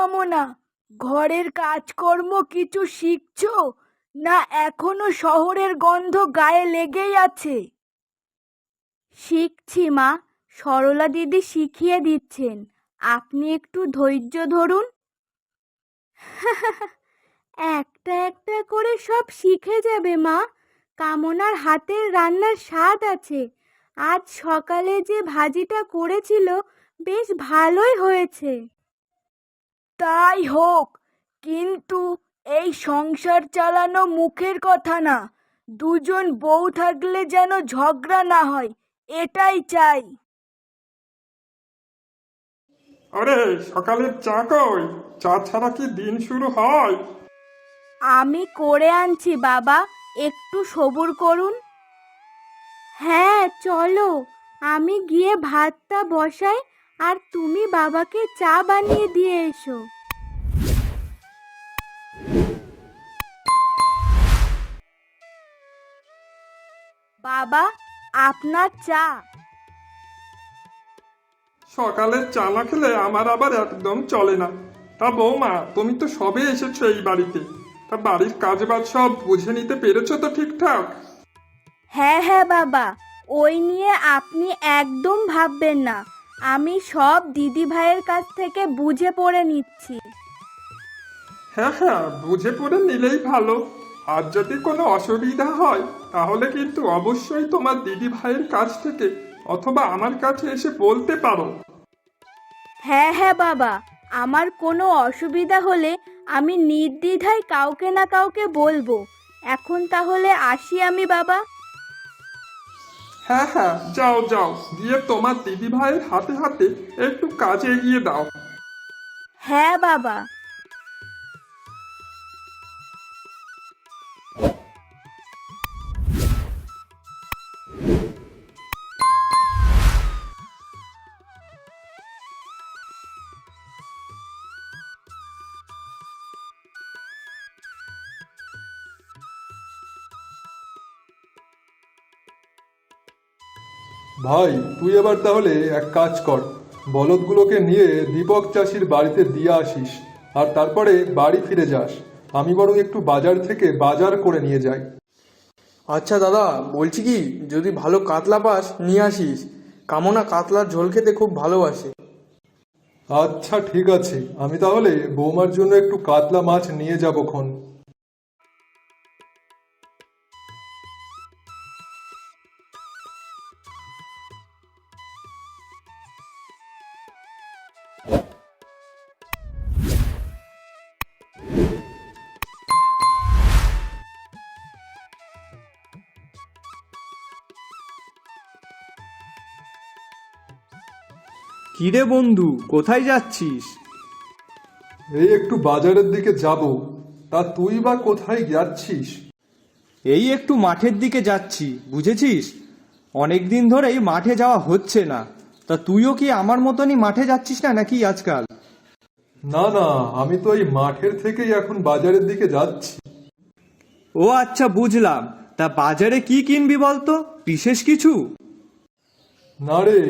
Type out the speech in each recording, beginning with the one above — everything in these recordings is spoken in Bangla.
কামনা, ঘরের কাজকর্ম কিছু শিখছো, না এখনো শহরের গন্ধ গায়ে লেগেই আছে? শিখছি মা, সরলা দিদি শিখিয়ে দিচ্ছেন, আপনি একটু ধৈর্য ধরুন। একটা একটা করে সব শিখে যাবে মা। কামনার হাতের রান্নার স্বাদ আছে। আজ সকালে যে ভাজিটা করেছিল বেশ ভালোই হয়েছে। তাই হোক, কিন্তু এই সংসার চালানো মুখের কথা না, দুজন বউ থাকলে যেন ঝগড়া না হয়, এটাই চাই। আরে সকালের চা কই? চা ছাড়া কি দিন শুরু হয়? আমি করে আনছি বাবা, একটু সবুর করুন। হ্যাঁ চলো, আমি গিয়ে ভাতটা বসাই, আর তুমি বাবাকে চা বানিয়ে দিয়ে এসো। বাবা, আপনার চা। সকালে চা না খেলে আমার আবার একদম চলে না। তা বৌমা, তুমি তো সবে এসেছো এই বাড়িতে, তা বাড়ির কাজ বাজ সব বুঝে নিতে পেরেছো তো ঠিকঠাক? হ্যাঁ হ্যাঁ বাবা, ওই নিয়ে আপনি একদম ভাববেন না, আমি সব দিদি ভাইয়ের কাছ থেকে বুঝে পড়ে নিচ্ছি। হ্যাঁ হ্যাঁ, বুঝে পড়ে নিলেই ভালো। আর যদি কোনো অসুবিধা হয় তাহলে কিন্তু অবশ্যই তোমার দিদি ভাইয়ের কাছ থেকে অথবা আমার কাছে এসে বলতে পারো। হ্যাঁ হ্যাঁ বাবা, আমার কোনো অসুবিধা হলে আমি নির্দ্বিধায় কাউকে না কাউকে বলবো। এখন তাহলে আসি আমি বাবা। হ্যাঁ হ্যাঁ, যাও যাও, গিয়ে তোমার দিদি ভাইয়ের হাতে হাতে একটু কাজে এগিয়ে দাও। হ্যাঁ বাবা। ভাই, তুই এবার তাহলে এক কাজ কর, বলদগুলোকে নিয়ে দীপক চাষির বাড়িতে দিয়ে আসিস, আর তারপরে বাড়ি ফিরে যাস। আমি বরং একটু বাজার থেকে বাজার করে নিয়ে যাই। আচ্ছা দাদা, বলছি কি, যদি ভালো কাতলা পাস নিয়ে আসিস। কামনা কাতলার ঝোল খেতে খুব ভালোবাসে। আচ্ছা ঠিক আছে, আমি তাহলে বৌমার জন্য একটু কাতলা মাছ নিয়ে যাবো খন। কিরে বন্ধু, কোথায় যাচ্ছিস? এই একটু বাজারের দিকে যাব। তা তুই বা কোথায় যাচ্ছিস? এই একটু মাঠের দিকে যাচ্ছি, বুঝেছিস? অনেক দিন ধরেই মাঠে যাওয়া হচ্ছে না। তা তুইও কি আমার মতনই মাঠে যাচ্ছিস না নাকি আজকাল? না না, আমি তো এই মাঠের থেকেই এখন বাজারের দিকে যাচ্ছি। ও আচ্ছা, বুঝলাম। তা বাজারে কি কিনবি বলতো, বিশেষ কিছু? না রে,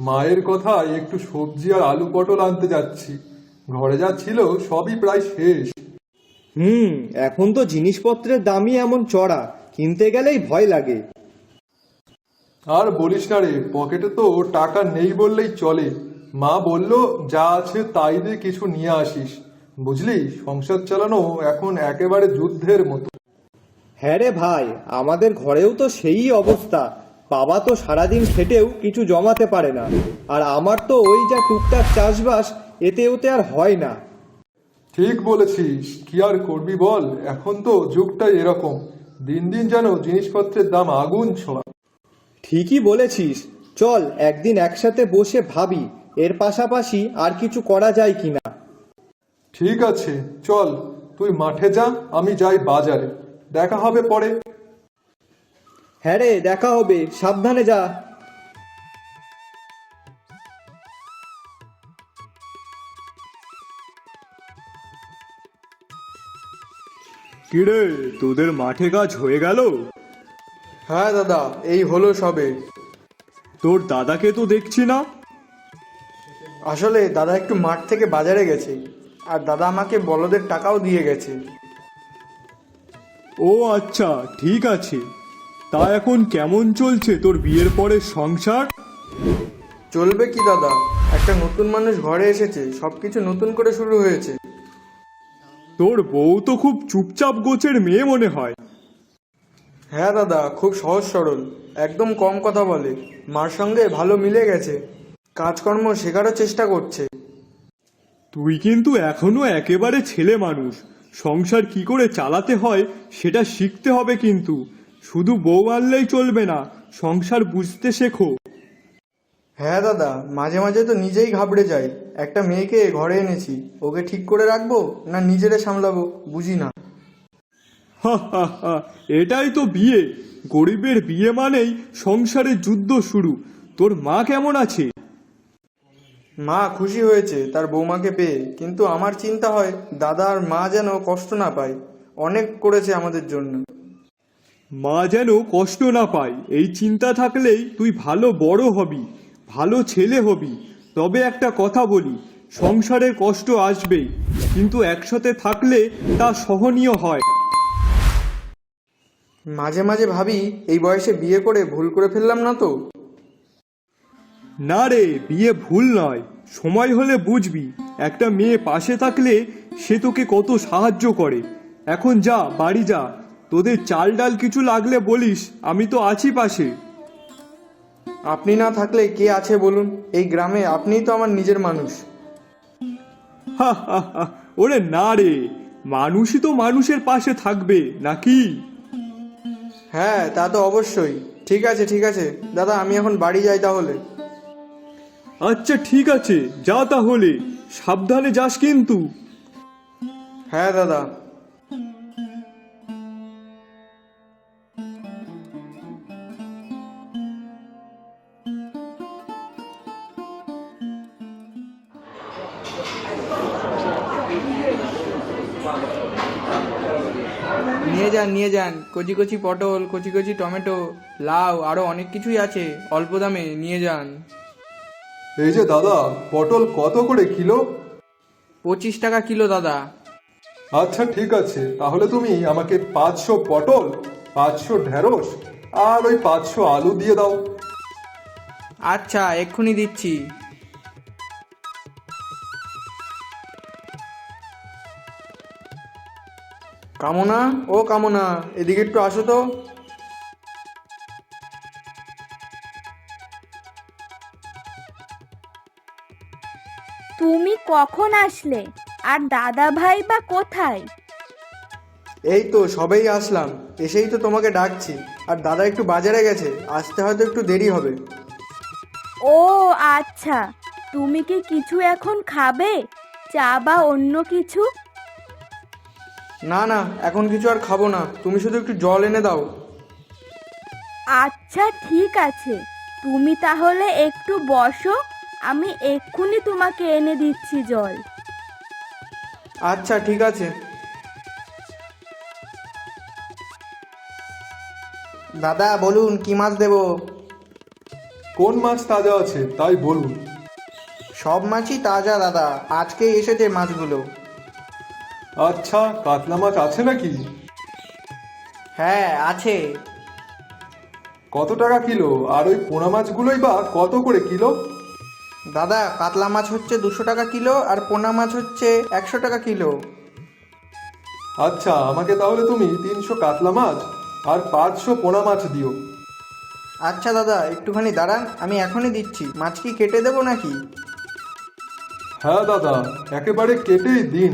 মায়ের কথা একটু সবজি আর আলু পটল আনতে যাচ্ছি। ঘরে যা ছিল সবই প্রায় শেষ। এখন তো জিনিসপত্রের দামই এমন চড়া, কিনতে গেলেই ভয় লাগে। আর বলিস না রে, পকেটে তো টাকা নেই বললেই চলে। মা বলল যা আছে তাই দিয়ে কিছু নিয়ে আসিস। বুঝলি, সংসার চালানো এখন একেবারে যুদ্ধের মতো। হ্যাঁ রে ভাই, আমাদের ঘরেও তো সেই অবস্থা। বাবা তো সারাদিন খেটেও কিছু জমাতে পারে না, আর আমার তো ওই যা টুকটাক চাষবাস, এতে ওতে আর হয় না। ঠিক বলেছিস, কি আর করবি বল, এখন তো যুগটাই এরকম। দিন দিন যেন জিনিসপত্রের দাম আগুন ছোঁয়া। ঠিকই বলেছিস। চল একদিন একসাথে বসে ভাবি এর পাশাপাশি আর কিছু করা যায় কিনা। ঠিক আছে, চল, তুই মাঠে যা, আমি যাই বাজারে। দেখা হবে পরে। হ্যাঁ রে, দেখা হবে, সাবধানে যা। কিরে, তোদের মাঠে কাজ হয়ে গেল? হ্যাঁ দাদা, এই হলো সবে। তোর দাদাকে তো দেখছি না। আসলে দাদা একটু মাঠ থেকে বাজারে গেছে, আর দাদা আমাকে বলদের টাকাও দিয়ে গেছে। ও আচ্ছা, ঠিক আছে। তা এখন কেমন চলছে তোর বিয়ের পরে সংসার? চলবে কি দাদা, একটা নতুন মানুষ ঘরে এসেছে, সবকিছু নতুন করে শুরু হয়েছে। তোর বউ তো খুব চুপচাপ গোছের মেয়ে মনে হয়। হ্যাঁ দাদা, খুব সহজ সরল, একদম কম কথা বলে, মার সঙ্গে ভালো মিলে গেছে, কাজকর্ম শেখারও চেষ্টা করছে। তুই কিন্তু এখনো একেবারে ছেলে মানুষ। সংসার কি করে চালাতে হয় সেটা শিখতে হবে কিন্তু। শুধু বউ আনলেই চলবে না, সংসার বুঝতে শেখো। হ্যাঁ দাদা, মাঝে মাঝে তো নিজেই ঘাবড়ে যাই, একটা মেয়েকে ঘরে এনেছি, ওকে ঠিক করে রাখবো না নিজেরে সামলাবো বুঝি না। হা হা হা, এটাই তো বিয়ে। গরিবের বিয়ে মানেই সংসারের যুদ্ধ শুরু। তোর মা কেমন আছে? মা খুশি হয়েছে তার বৌমাকে পেয়ে, কিন্তু আমার চিন্তা হয় দাদা আর মা যেন কষ্ট না পায়, অনেক করেছে আমাদের জন্য। মা যেন কষ্ট না পায়, এই চিন্তা থাকলেই তুই ভালো বড় হবি, ভালো ছেলে হবি। তবে একটা কথা বলি, সংসারের কষ্ট আসবেই, কিন্তু একসাথে থাকলে তা সহনীয় হয়। মাঝে মাঝে ভাবি এই বয়সে বিয়ে করে ভুল করে ফেললাম না তো। না রে, বিয়ে ভুল নয়, সময় হলে বুঝবি। একটা মেয়ে পাশে থাকলে সে তোকে কত সাহায্য করে। এখন যা, বাড়ি যা, তোদের চাল ডাল কিছু লাগলে বলিস, আমি তো আছি পাশে। আপনি না থাকলে কে আছে বলুন, এই গ্রামে আপনিই তো আমার নিজের মানুষ। হা হা হা, ওরে না রে, মানুষই তো মানুষের পাশে থাকবে নাকি? হ্যাঁ তা তো অবশ্যই। ঠিক আছে ঠিক আছে দাদা, আমি এখন বাড়ি যাই তাহলে। আচ্ছা ঠিক আছে, যা তাহলে, সাবধানে যাস কিন্তু। হ্যাঁ দাদা। নিয়ে যান কচি কচি পটল, কচি কচি টমেটো, লাউ, আরো অনেক কিছুই আছে, অল্প দামে নিয়ে যান। এই যে দাদা, পটল কত করে কিলো? 25 টাকা কিলো দাদা। আচ্ছা ঠিক আছে, তাহলে তুমি আমাকে 500 পটল, 500 ঢেঁড়স আর ওই 500 আলু দিয়ে দাও। আচ্ছা এক্ষুনি দিচ্ছি। কামনা, ও কামনা, এদিকে একটু আসো তো। তুমি কখন আসলে? আর দাদা ভাই বা কোথায়? এই তো সবেই আসলাম, এসেই তো তোমাকে ডাকছি। আর দাদা একটু বাজারে গেছে, আসতে হয়তো একটু দেরি হবে। ও আচ্ছা, তুমি কি কিছু এখন খাবে? চা বা অন্য কিছু? না না, এখন কিছু আর খাবো না, তুমি শুধু একটু জল এনে দাও। আচ্ছা ঠিক আছে, তুমি তাহলে একটু বসো, আমি এক্ষুনি তোমাকে এনে দিচ্ছি জল। আচ্ছা ঠিক আছে। দাদা বলুন কি মাছ দেব? কোন মাছ তাজা আছে তাই বলুন। সব মাছই তাজা দাদা, আজকেই এসেছে মাছগুলো। আচ্ছা, কাতলা মাছ আছে নাকি? হ্যাঁ আছে। কত টাকা কিলো? আর ওই পোনা মাছগুলোই বা কত করে কিলো? দাদা কাতলা মাছ হচ্ছে 200 টাকা কিলো, আর পোনা মাছ হচ্ছে 100 টাকা কিলো। আচ্ছা, আমাকে তাহলে তুমি 300 কাতলা মাছ আর 500 পোনা মাছ দিও। আচ্ছা দাদা একটুখানি দাঁড়ান, আমি এখনই দিচ্ছি। মাছ কি কেটে দেবো নাকি? হ্যাঁ দাদা, একেবারে কেটেই দিন।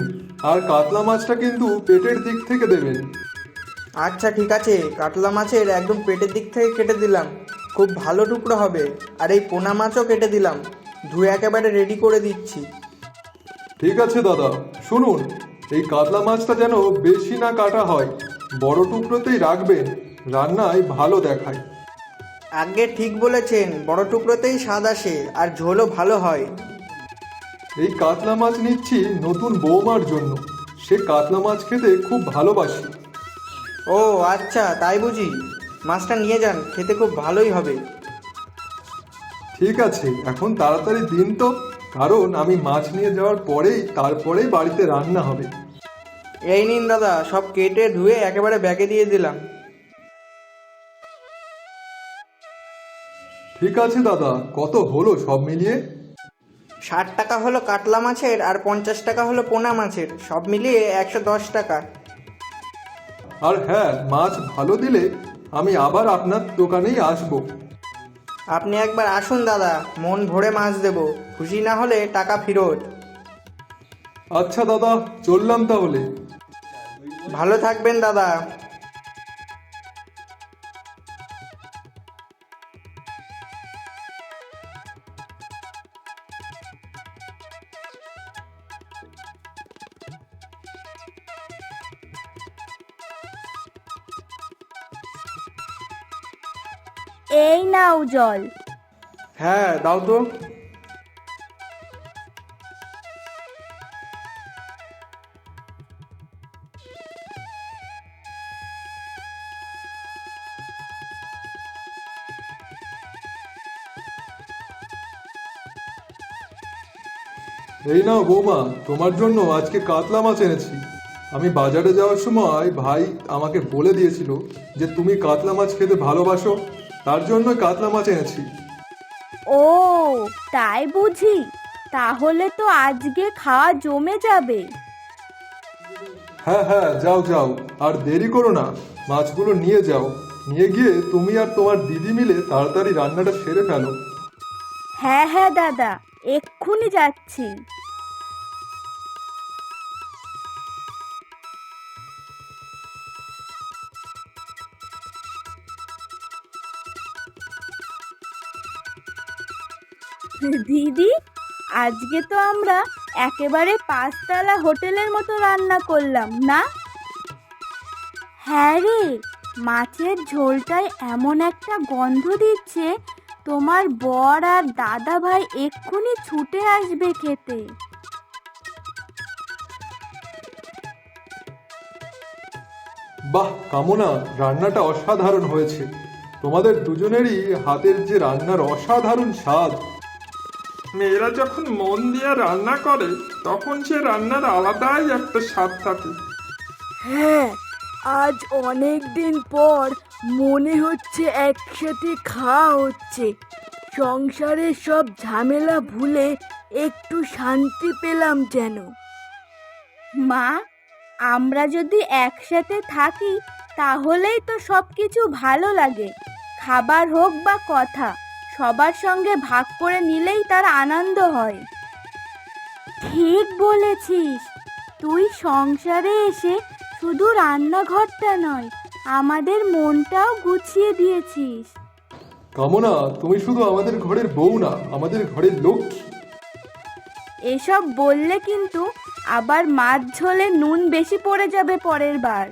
আর কাতলা মাছটা কিন্তু পেটের দিক থেকে দেবেন। আচ্ছা ঠিক আছে, কাতলা মাছের একদম পেটের দিক থেকে কেটে দিলাম, খুব ভালো টুকরো হবে। আর এই পোনা মাছও কেটে দিলাম, ধুয়ে একেবারে রেডি করে দিচ্ছি। ঠিক আছে দাদা, শুনুন, এই কাতলা মাছটা যেন বেশি না কাটা হয়, বড় টুকরোতেই রাখবেন, রান্নায় ভালো দেখায়। আগে ঠিক বলেছেন, বড় টুকরোতেই স্বাদ আসে আর ঝোলও ভালো হয়। এই কাতলা মাছ নিচ্ছি নতুন বৌমার জন্য, সে কাতলা মাছ খেতে খুব ভালোবাসে। ও আচ্ছা তাই বুঝি, মাছটা নিয়ে যান, খেতে খুব ভালোই হবে। ঠিক আছে, এখন তাড়াতাড়ি দিন তো, কারণ আমি মাছ নিয়ে যাওয়ার পরেই তারপরেই বাড়িতে রান্না হবে। এই নিন দাদা, সব কেটে ধুয়ে একেবারে ব্যাগে দিয়ে দিলাম। ঠিক আছে দাদা, কত হলো সব মিলিয়ে? 60 টাকা হলো কাতলা মাছের আর 50 টাকা হলো পোনা মাছের, সব মিলিয়ে 110 টাকা। আর হ্যাঁ, মাছ ভালো দিলে আমি আবার আপনার দোকানেই আসবো। আপনি একবার আসুন দাদা, মন ভরে মাছ দেবো, খুশি না হলে টাকা ফেরত। আচ্ছা দাদা, চললাম তাহলে। ভালো থাকবেন দাদা। এই নাও জল। হ্যাঁ দাও তো। এই নাও বৌমা, তোমার জন্য আজকে কাতলা মাছ এনেছি। আমি বাজারে যাওয়ার সময় ভাই আমাকে বলে দিয়েছিল যে তুমি কাতলা মাছ খেতে ভালোবাসো, তার জন্য কাতলা মাছ এনেছি। ও তাই বুঝি, তাহলে তো আজকে খাওয়া জমে যাবে। হ্যাঁ হ্যাঁ, যাও যাও, আর দেরি করো না, মাছগুলো নিয়ে যাও। নিয়ে গিয়ে তুমি আর তোমার দিদি মিলে তাড়াতাড়ি রান্নাটা সেরে ফেলো। হ্যাঁ হ্যাঁ দাদা, এক্ষুনি যাচ্ছি। দিদি, আজকে তো আমরা একেবারে 5 তলা হোটেলের মতো রান্না করলাম না? হ্যাঁ রে, মাছের ঝোলটায় এমন একটা গন্ধ দিচ্ছে, তোমার বর আর দাদা ভাই এক্ষুনি ছুটে আসবে খেতে। বাহ কামনা, রান্নাটা অসাধারণ হয়েছে। তোমাদের দুজনেরই হাতের যে রান্নার অসাধারণ স্বাদ। মেয়েরা যখন মন দিয়ে রান্না করে তখন সে রান্নার আলাদাই একটা স্বাদ থাকে। হ্যাঁ, আজ অনেক দিন পর মনে হচ্ছে একসাথে খাওয়া হচ্ছে। সংসারের সব ঝামেলা ভুলে একটু শান্তি পেলাম যেন। মা, আমরা যদি একসাথে থাকি তাহলেই তো সব কিছু ভালো লাগে। খাবার হোক বা কথা, সবার সঙ্গে ভাগ করে নিলেই তার আনন্দ হয়। ঠিক বলেছিস, তুই সংসারে এসে শুধু রান্নাঘরটা নয়, আমাদের মনটাও গুছিয়ে দিয়েছিস। কামনা, তুমি শুধু আমাদের ঘরের বউ না, আমাদের ঘরের লক্ষ্মী। এসব বললে কিন্তু আবার মাছ ঝোলে নুন বেশি পড়ে যাবে পরের বার।